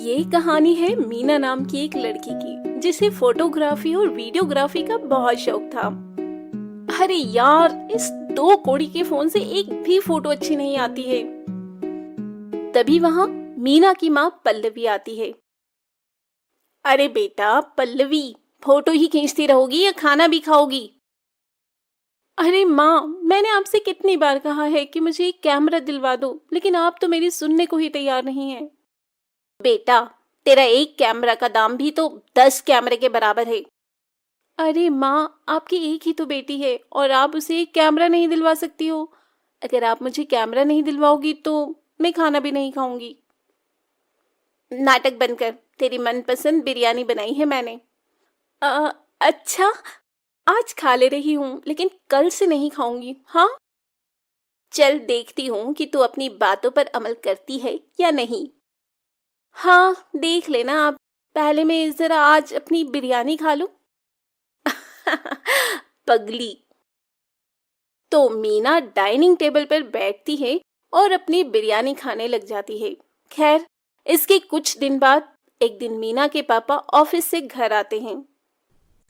ये कहानी है मीना नाम की एक लड़की की जिसे फोटोग्राफी और वीडियोग्राफी का बहुत शौक था। अरे यार, इस 2 कौड़ी के फोन से एक भी फोटो अच्छी नहीं आती है। तभी वहां मीना की माँ पल्लवी आती है। अरे बेटा पल्लवी, फोटो ही खींचती रहोगी या खाना भी खाओगी? अरे माँ, मैंने आपसे कितनी बार कहा है कि मुझे एक कैमरा दिलवा दो, लेकिन आप तो मेरी सुनने को ही तैयार नहीं है। बेटा, तेरा एक कैमरा का दाम भी तो 10 कैमरे के बराबर है। अरे माँ, आपकी एक ही तो बेटी है और आप उसे एक कैमरा नहीं दिलवा सकती हो। अगर आप मुझे कैमरा नहीं दिलवाओगी तो मैं खाना भी नहीं खाऊंगी। नाटक बंद कर, तेरी मनपसंद बिरयानी बनाई है मैंने। अच्छा, आज खा ले रही हूँ लेकिन कल से नहीं खाऊंगी। हाँ, चल देखती हूँ कि तू अपनी बातों पर अमल करती है या नहीं। हाँ, देख लेना आप। पहले मैं जरा आज अपनी बिरयानी खा लूं। पगली। तो मीना डाइनिंग टेबल पर बैठती है और अपनी बिरयानी खाने लग जाती है। खैर, इसके कुछ दिन बाद एक दिन मीना के पापा ऑफिस से घर आते हैं।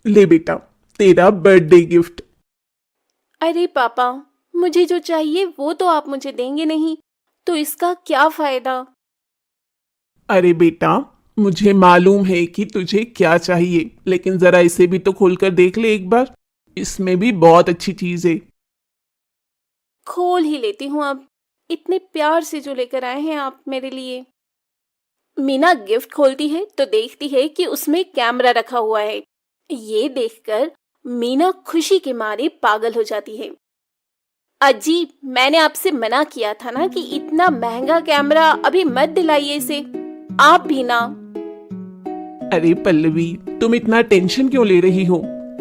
ले बेटा, तेरा बर्थडे गिफ्ट। अरे पापा, मुझे जो चाहिए वो तो आप मुझे देंगे नहीं, तो इसका क्या फायदा? अरे बेटा, मुझे मालूम है कि तुझे क्या चाहिए, लेकिन जरा इसे भी तो खोलकर देख ले एक बार। इसमें भी बहुत अच्छी चीज है। खोल ही लेती हूँ अब। इतने प्यार से जो लेकर आए हैं आप मेरे लिए। मीना गिफ्ट खोलती है तो देखती है कि उसमें कैमरा रखा हुआ है। ये देखकर मीना खुशी के मारे पागल हो जाती है। अजी, मैंने आपसे मना किया था ना कि इतना महंगा कैमरा अभी मत दिलाइए इसे। आप भी ना। अरे पल्लवी, तुम इतना टेंशन क्यों ले रही हो?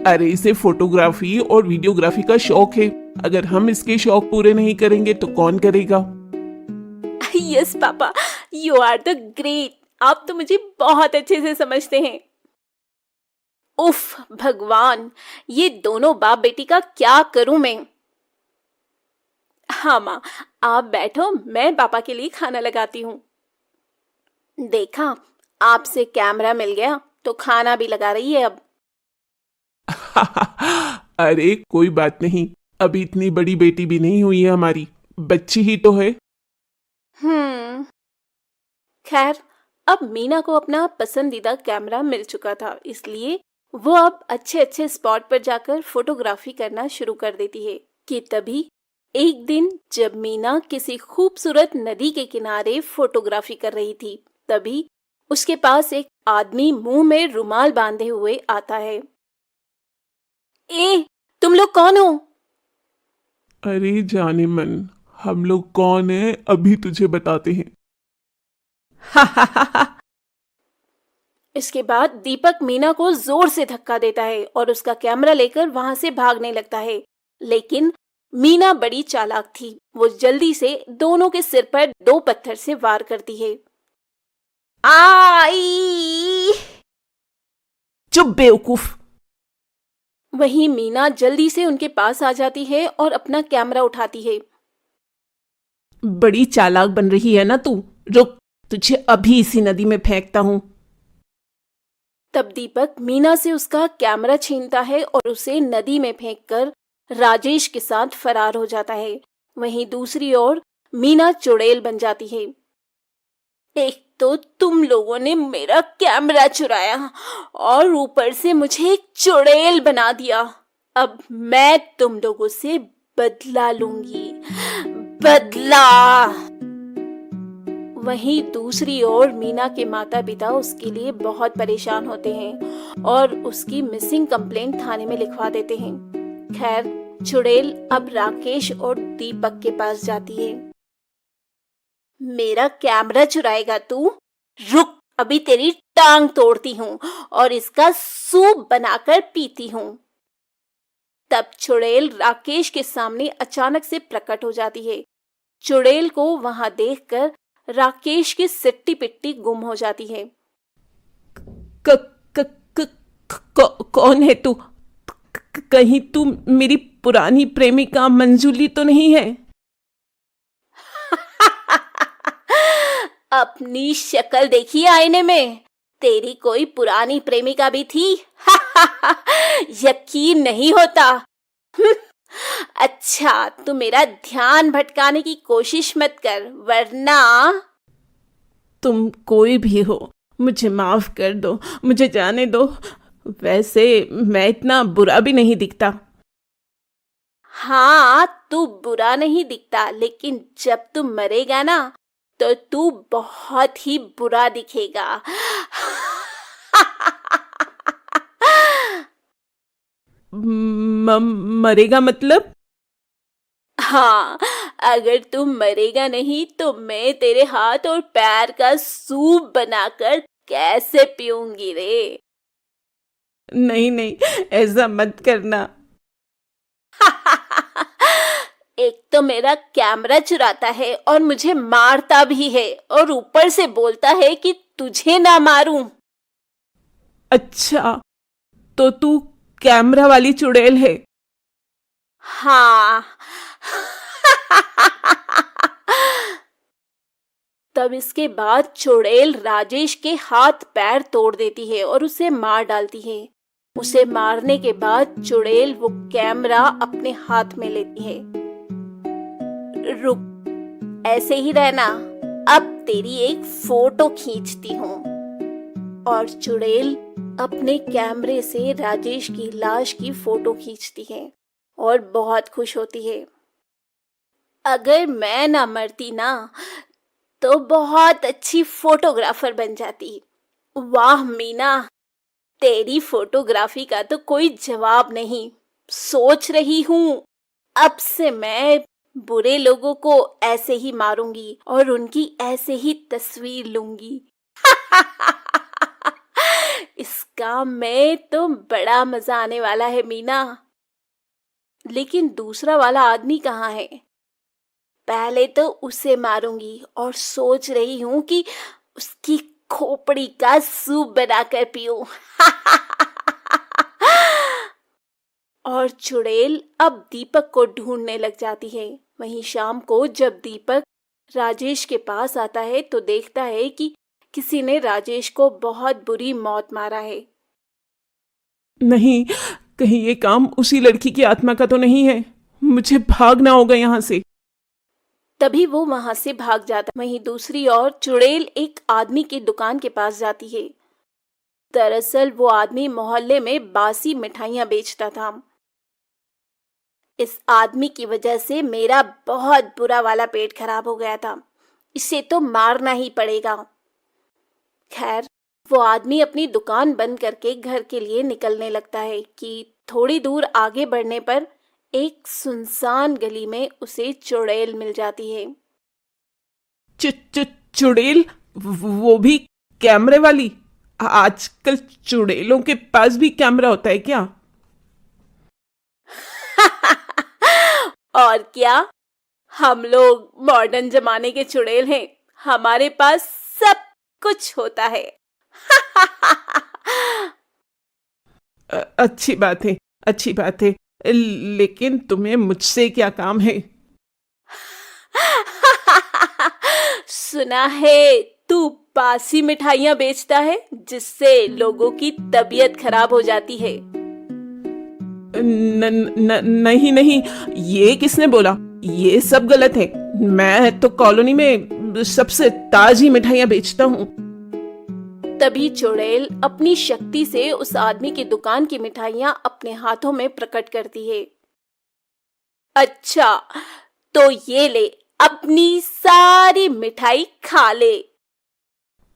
अरे इसे फोटोग्राफी और वीडियोग्राफी का शौक है। अगर हम इसके शौक पूरे नहीं करेंगे तो कौन करेगा? Yes papa, you are the great. आप तो मुझे बहुत अच्छे से समझते हैं। उफ भगवान, ये दोनों बाप बेटी का क्या करूं मैं। हाँ माँ, आप बैठो, मैं पापा के लिए खाना लगाती हूँ। देखा, आपसे कैमरा मिल गया तो खाना भी लगा रही है अब। अरे कोई बात नहीं, अभी इतनी बड़ी बेटी भी नहीं हुई है हमारी, बच्ची ही तो है। हम्म। खैर, अब मीना को अपना पसंदीदा कैमरा मिल चुका था, इसलिए वो अब अच्छे अच्छे स्पॉट पर जाकर फोटोग्राफी करना शुरू कर देती है। कि तभी एक दिन जब मीना किसी खूबसूरत नदी के किनारे फोटोग्राफी कर रही थी, तभी उसके पास एक आदमी मुंह में रुमाल बांधे हुए आता है। ए, तुम लोग कौन हो? अरे जाने मन, हम लोग कौन है अभी तुझे बताते हैं। इसके बाद दीपक मीना को जोर से धक्का देता है और उसका कैमरा लेकर वहां से भागने लगता है। लेकिन मीना बड़ी चालाक थी। वो जल्दी से दोनों के सिर पर 2 पत्थर से वार करती है। आई! चुप बेवकूफ। वहीं मीना जल्दी से उनके पास आ जाती है और अपना कैमरा उठाती है। बड़ी चालाक बन रही है ना तू। रुक, तुझे अभी इसी नदी में फेंकता हूं। तब दीपक मीना से उसका कैमरा छीनता है और उसे नदी में फेंककर राजेश के साथ फरार हो जाता है। वहीं दूसरी ओर मीना चुड़ैल बन जाती है। एक तो तुम लोगों ने मेरा कैमरा चुराया और ऊपर से मुझे एक चुड़ैल बना दिया। अब मैं तुम लोगों से बदला लूंगी, बदला। वहीं दूसरी ओर मीना के माता पिता उसके लिए बहुत परेशान होते हैं और उसकी मिसिंग कंप्लेंट थाने में लिखवा देते हैं। खैर, चुड़ैल अब राकेश और दीपक के पास जाती है। मेरा कैमरा चुराएगा तू? रुक, अभी तेरी टांग तोड़ती हूँ और इसका सूप बनाकर पीती हूँ। तब चुड़ैल राकेश के सामने अचानक से प्रकट हो जाती है। चुड़ैल को वहां देखकर राकेश की सिट्टी पिट्टी गुम हो जाती है। क, क, क, कौन है तू? कहीं तू मेरी पुरानी प्रेमिका मंजूली तो नहीं है? अपनी शक्ल देखी आईने में? तेरी कोई पुरानी प्रेमिका भी थी? यकीन नहीं होता। अच्छा, तू मेरा ध्यान भटकाने की कोशिश मत कर, वरना। तुम कोई भी हो, मुझे माफ कर दो, मुझे जाने दो। वैसे मैं इतना बुरा भी नहीं दिखता। हाँ, तू बुरा नहीं दिखता, लेकिन जब तू मरेगा ना, तो तू बहुत ही बुरा दिखेगा। मरेगा मतलब? हाँ, अगर तू मरेगा नहीं तो मैं तेरे हाथ और पैर का सूप बनाकर कैसे पीऊंगी रे? नहीं नहीं, ऐसा मत करना। एक तो मेरा कैमरा चुराता है और मुझे मारता भी है, और ऊपर से बोलता है कि तुझे ना मारूं। अच्छा, तो तू कैमरा वाली चुड़ैल है? हाँ। तब इसके बाद चुड़ैल राजेश के हाथ पैर तोड़ देती है और उसे मार डालती है। उसे मारने के बाद चुड़ैल वो कैमरा अपने हाथ में लेती है। रुक, ऐसे ही रहना, अब तेरी एक फोटो खींचती हूँ। और चुड़ैल अपने कैमरे से राजेश की लाश की फोटो खींचती है और बहुत खुश होती है। अगर मैं ना मरती ना, तो बहुत अच्छी फोटोग्राफर बन जाती। वाह मीना, तेरी फोटोग्राफी का तो कोई जवाब नहीं। सोच रही हूँ, अब से मैं बुरे लोगों को ऐसे ही मारूंगी और उनकी ऐसे ही तस्वीर लूंगी। इस काम में तो बड़ा मजा आने वाला है मीना। लेकिन दूसरा वाला आदमी कहाँ है? पहले तो उसे मारूंगी और सोच रही हूँ कि उसकी खोपड़ी का सूप बनाकर पीऊं। और चुड़ैल अब दीपक को ढूंढने लग जाती है। वहीं शाम को जब दीपक राजेश के पास आता है तो देखता है कि किसी ने राजेश को बहुत बुरी मौत मारा है। नहीं, कहीं ये काम उसी लड़की की आत्मा का तो नहीं है? मुझे भागना होगा यहाँ से। तभी वो वहां से भाग जाता। वहीं दूसरी ओर चुड़ैल एक आदमी की दुकान के पास जाती है। दरअसल वो आदमी मोहल्ले में बासी मिठाइयां बेचता था। इस आदमी की वजह से मेरा बहुत बुरा वाला पेट खराब हो गया था। इसे तो मारना ही पड़ेगा। खैर, वो आदमी अपनी दुकान बंद करके घर के लिए निकलने लगता है कि थोड़ी दूर आगे बढ़ने पर एक सुनसान गली में उसे चुड़ैल मिल जाती है। चुड़ैल? वो भी कैमरे वाली? आजकल चुड़ैलों के पास भी कैमरा होता है क्या? और क्या, हम लोग मॉडर्न जमाने के चुड़ैल हैं। हमारे पास सब कुछ होता है। अच्छी बात है, अच्छी बात है। लेकिन तुम्हें मुझसे क्या काम है? सुना है तू बासी मिठाइयां बेचता है, जिससे लोगों की तबीयत खराब हो जाती है। नहीं नहीं, ये किसने बोला? ये सब गलत है। मैं तो कॉलोनी में सबसे ताजी मिठाइयां बेचता हूँ। तभी चुड़ैल अपनी शक्ति से उस आदमी की दुकान की मिठाइयां अपने हाथों में प्रकट करती है। अच्छा, तो ये ले, अपनी सारी मिठाई खा ले।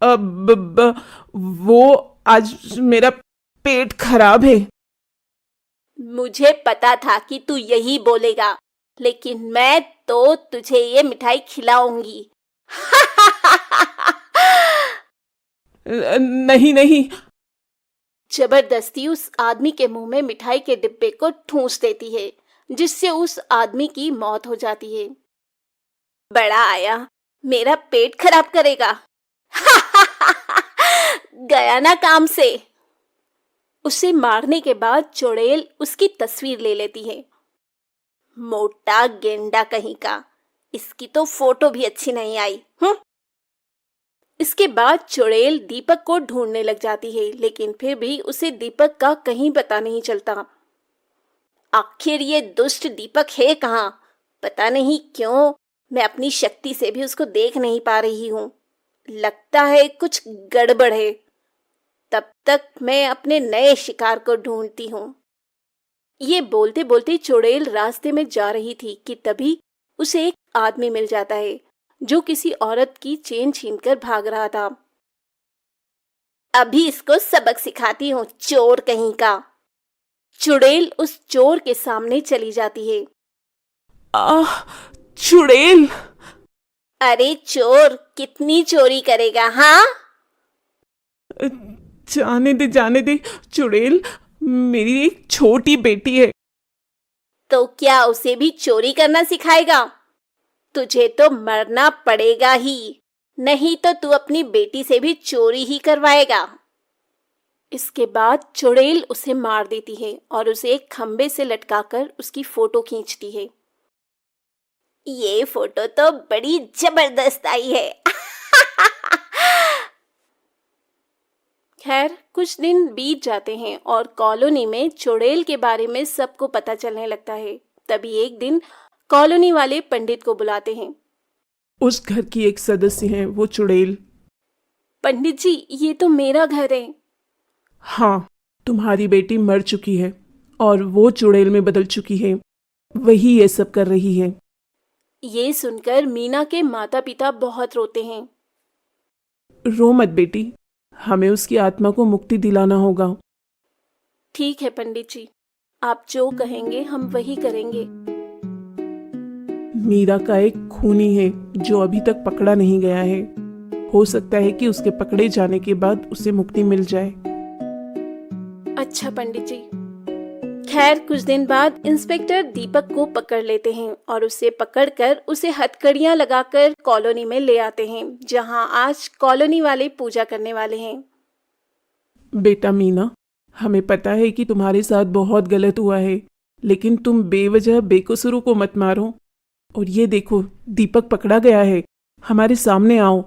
अब वो आज मेरा पेट खराब है। मुझे पता था कि तू यही बोलेगा, लेकिन मैं तो तुझे ये मिठाई खिलाऊंगी। नहीं नहीं। जबरदस्ती उस आदमी के मुंह में मिठाई के डिब्बे को ठूंस देती है, जिससे उस आदमी की मौत हो जाती है। बड़ा आया, मेरा पेट खराब करेगा। गया ना काम से। उसे मारने के बाद चुड़ैल उसकी तस्वीर ले लेती है। मोटा गेंडा कहीं का, इसकी तो फोटो भी अच्छी नहीं आई। इसके बाद चुड़ैल दीपक को ढूंढने लग जाती है, लेकिन फिर भी उसे दीपक का कहीं पता नहीं चलता। आखिर ये दुष्ट दीपक है कहाँ? पता नहीं क्यों मैं अपनी शक्ति से भी उसको देख नहीं पा रही हूँ। लगता है कुछ गड़बड़ है। तब तक मैं अपने नए शिकार को ढूंढती हूँ। ये बोलते बोलते चुड़ैल रास्ते में जा रही थी कि तभी उसे एक आदमी मिल जाता है जो किसी औरत की चेन छीनकर भाग रहा था। अभी इसको सबक सिखाती हूँ, चोर कहीं का। चुड़ैल उस चोर के सामने चली जाती है। आह, चुड़ैल! अरे चोर, कितनी चोरी करेगा? हाँ, जाने दे चुड़ैल, मेरी एक छोटी बेटी है। तो क्या उसे भी चोरी करना सिखाएगा? तुझे तो मरना पड़ेगा ही, नहीं तो तू अपनी बेटी से भी चोरी ही करवाएगा। इसके बाद चुड़ैल उसे मार देती है और उसे एक खंबे से लटकाकर उसकी फोटो खींचती है। ये फोटो तो बड़ी जबरदस्त आई है। खैर, कुछ दिन बीत जाते हैं और कॉलोनी में चुड़ैल के बारे में सबको पता चलने लगता है। तभी एक दिन कॉलोनी वाले पंडित को बुलाते हैं। उस घर की एक सदस्य है वो चुड़ैल। पंडित जी, ये तो मेरा घर है। हाँ, तुम्हारी बेटी मर चुकी है और वो चुड़ैल में बदल चुकी है। वही ये सब कर रही है। ये सुनकर मीना के माता पिता बहुत रोते हैं। रो मत बेटी, हमें उसकी आत्मा को मुक्ति दिलाना होगा। ठीक है पंडित जी, आप जो कहेंगे हम वही करेंगे। मीरा का एक खूनी है जो अभी तक पकड़ा नहीं गया है। हो सकता है कि उसके पकड़े जाने के बाद उसे मुक्ति मिल जाए। अच्छा पंडित जी। खैर, कुछ दिन बाद इंस्पेक्टर दीपक को पकड़ लेते हैं और उसे पकड़कर उसे हथकड़ियां लगाकर कॉलोनी में ले आते हैं, जहां आज कॉलोनी वाले पूजा करने वाले हैं। बेटा मीना, हमें पता है कि तुम्हारे साथ बहुत गलत हुआ है, लेकिन तुम बेवजह बेकसूरों को मत मारो। और ये देखो, दीपक पकड़ा गया है, हमारे सामने आओ।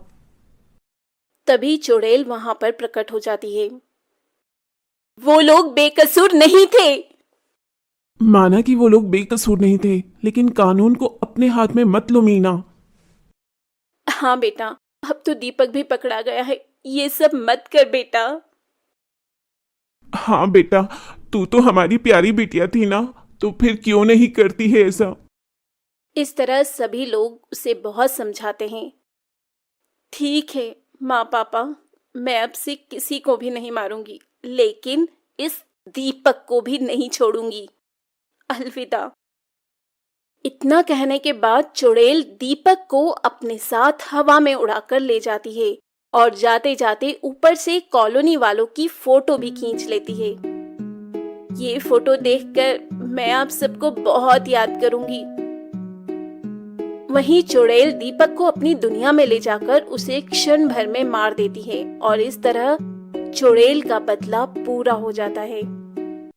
तभी चुड़ैल वहां पर प्रकट हो जाती है। वो लोग बेकसूर नहीं थे। माना कि वो लोग बेकसूर नहीं थे, लेकिन कानून को अपने हाथ में मत लो मीना। हाँ बेटा, अब तो दीपक भी पकड़ा गया है, ये सब मत कर बेटा। हाँ बेटा, तू तो हमारी प्यारी बिटिया थी ना, तो फिर क्यों नहीं करती है ऐसा? इस तरह सभी लोग उसे बहुत समझाते हैं। ठीक है माँ पापा, मैं अब से किसी को भी नहीं मारूंगी, लेकिन इस दीपक को भी नहीं छोड़ूंगी। अलविदा। इतना कहने के बाद चुड़ैल दीपक को अपने साथ हवा में उड़ाकर ले जाती है और जाते जाते ऊपर से कॉलोनी वालों की फोटो भी खींच लेती है। ये फोटो देखकर मैं आप सबको बहुत याद करूंगी। वहीं चुड़ैल दीपक को अपनी दुनिया में ले जाकर उसे क्षण भर में मार देती है और इस तरह चुड़ैल का बदला पूरा हो जाता है।